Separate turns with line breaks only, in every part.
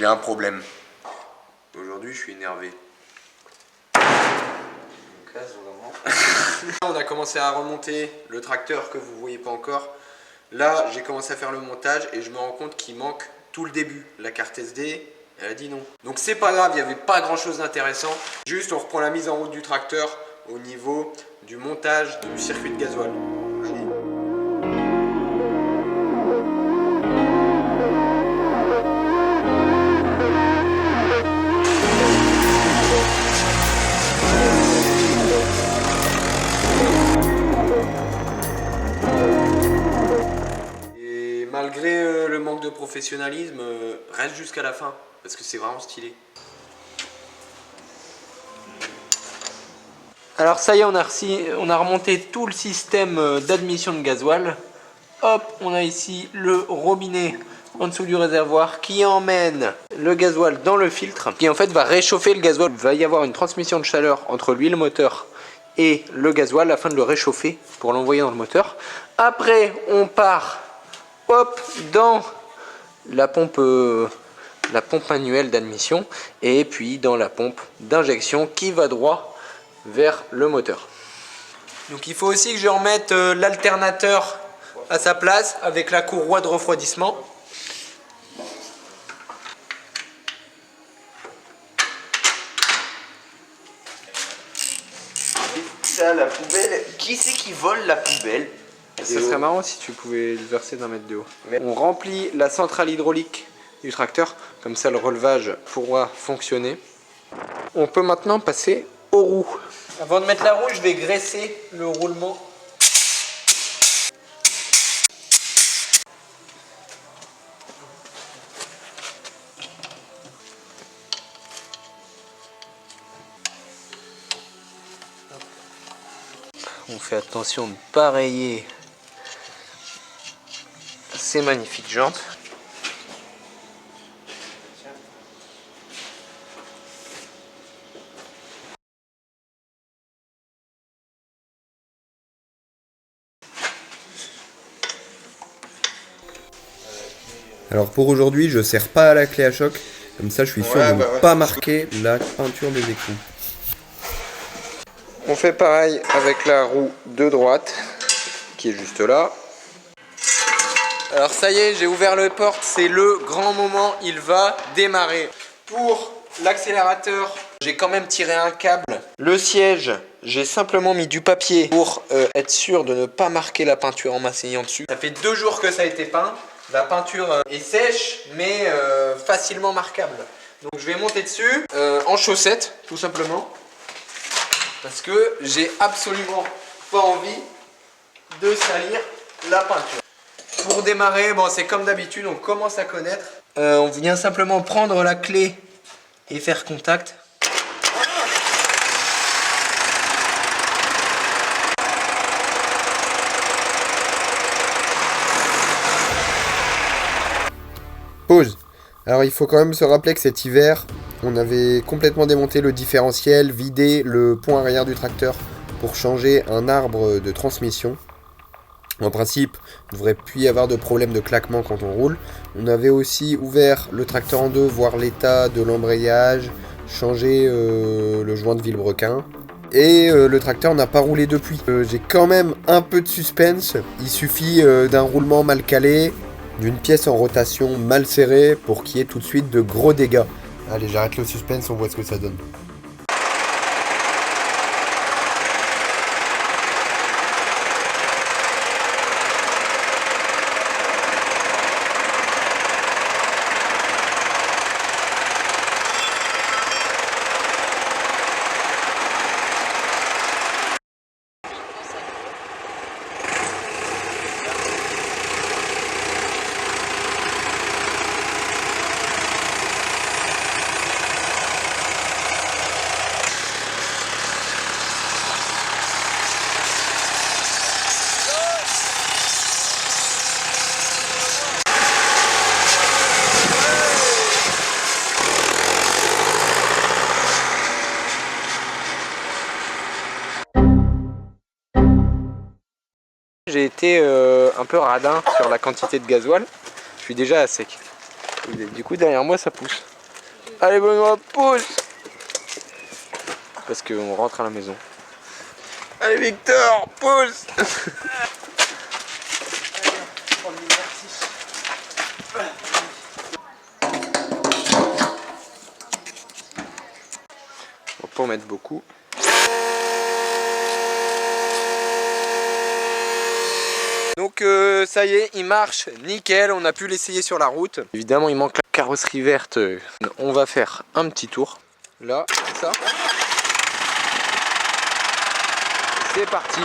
j'ai un problème. Aujourd'hui, je suis énervé. On a commencé à remonter le tracteur que vous voyez pas encore. Là, j'ai commencé à faire le montage et je me rends compte qu'il manque tout le début. La carte SD, elle a dit non. Donc c'est pas grave, il n'y avait pas grand chose d'intéressant. Juste, on reprend la mise en route du tracteur au niveau du montage du circuit de gasoil. Allez. Malgré le manque de professionnalisme, reste jusqu'à la fin parce que c'est vraiment stylé. Alors ça y est, on a remonté tout le système d'admission de gasoil. Hop, on a ici le robinet en dessous du réservoir qui emmène le gasoil dans le filtre qui en fait va réchauffer le gasoil. Il va y avoir une transmission de chaleur entre l'huile moteur et le gasoil afin de le réchauffer pour l'envoyer dans le moteur. Après, on part hop, dans la pompe manuelle d'admission et puis dans la pompe d'injection qui va droit vers le moteur. Donc il faut aussi que je remette l'alternateur à sa place avec la courroie de refroidissement. Ça, la poubelle, qui c'est qui vole la poubelle?
Ça serait marrant si tu pouvais le verser d'un mètre de haut. On remplit la centrale hydraulique du tracteur, comme ça le relevage pourra fonctionner. On peut maintenant passer aux roues. Avant de mettre la roue, je vais graisser le roulement. On fait attention de ne pas rayer ces magnifiques jantes.
Alors pour aujourd'hui, je sers pas à la clé à choc, comme ça je suis sûr de ne pas marquer la peinture des écrous.
On fait pareil avec la roue de droite qui est juste là. Alors ça y est, j'ai ouvert le porte, c'est le grand moment, il va démarrer. Pour l'accélérateur, j'ai quand même tiré un câble. Le siège, j'ai simplement mis du papier pour être sûr de ne pas marquer la peinture en m'asseyant dessus. Ça fait 2 jours que ça a été peint. La peinture est sèche mais facilement marquable. Donc je vais monter dessus en chaussettes tout simplement. Parce que j'ai absolument pas envie de salir la peinture. Pour démarrer, bon, c'est comme d'habitude, on commence à connaître. On vient simplement prendre la clé et faire contact.
Pause. Alors il faut quand même se rappeler que cet hiver, on avait complètement démonté le différentiel, vidé le pont arrière du tracteur pour changer un arbre de transmission. En principe, il ne devrait plus y avoir de problème de claquement quand on roule. On avait aussi ouvert le tracteur en deux, voir l'état de l'embrayage, changer le joint de vilebrequin. Et le tracteur n'a pas roulé depuis. J'ai quand même un peu de suspense. Il suffit d'un roulement mal calé, d'une pièce en rotation mal serrée pour qu'il y ait tout de suite de gros dégâts. Allez, j'arrête le suspense, on voit ce que ça donne.
J'ai été un peu radin sur la quantité de gasoil. Je suis déjà à sec. Du coup derrière moi ça pousse. Allez Benoît, pause. Parce qu'on rentre à la maison. Allez Victor, pause. On peut en mettre beaucoup. Donc ça y est, il marche nickel, on a pu l'essayer sur la route. Évidemment il manque la carrosserie verte, on va faire un petit tour. Là, ça. C'est parti.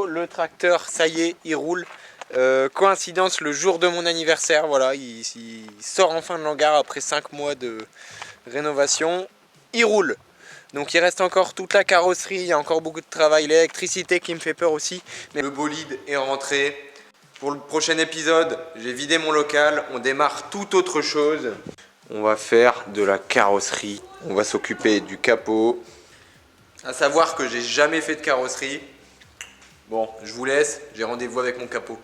Le tracteur, ça y est, il roule. Coïncidence, le jour de mon anniversaire, voilà, il sort enfin de l'hangar après 5 mois de rénovation. Il roule. Donc il reste encore toute la carrosserie, il y a encore beaucoup de travail, l'électricité qui me fait peur aussi. Mais le bolide est rentré. Pour le prochain épisode, j'ai vidé mon local, on démarre tout autre chose. On va faire de la carrosserie, on va s'occuper du capot. À savoir que j'ai jamais fait de carrosserie. Bon, je vous laisse, j'ai rendez-vous avec mon capot.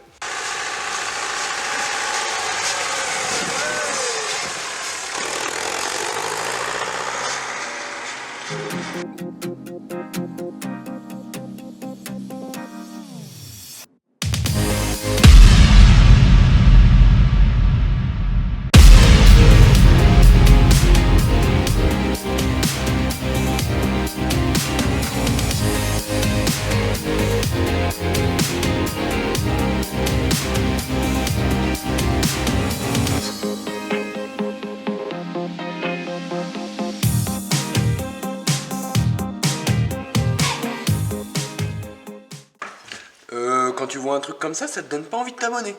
Quand tu vois un truc comme ça te donne pas envie de t'abonner.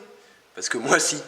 Parce que moi si.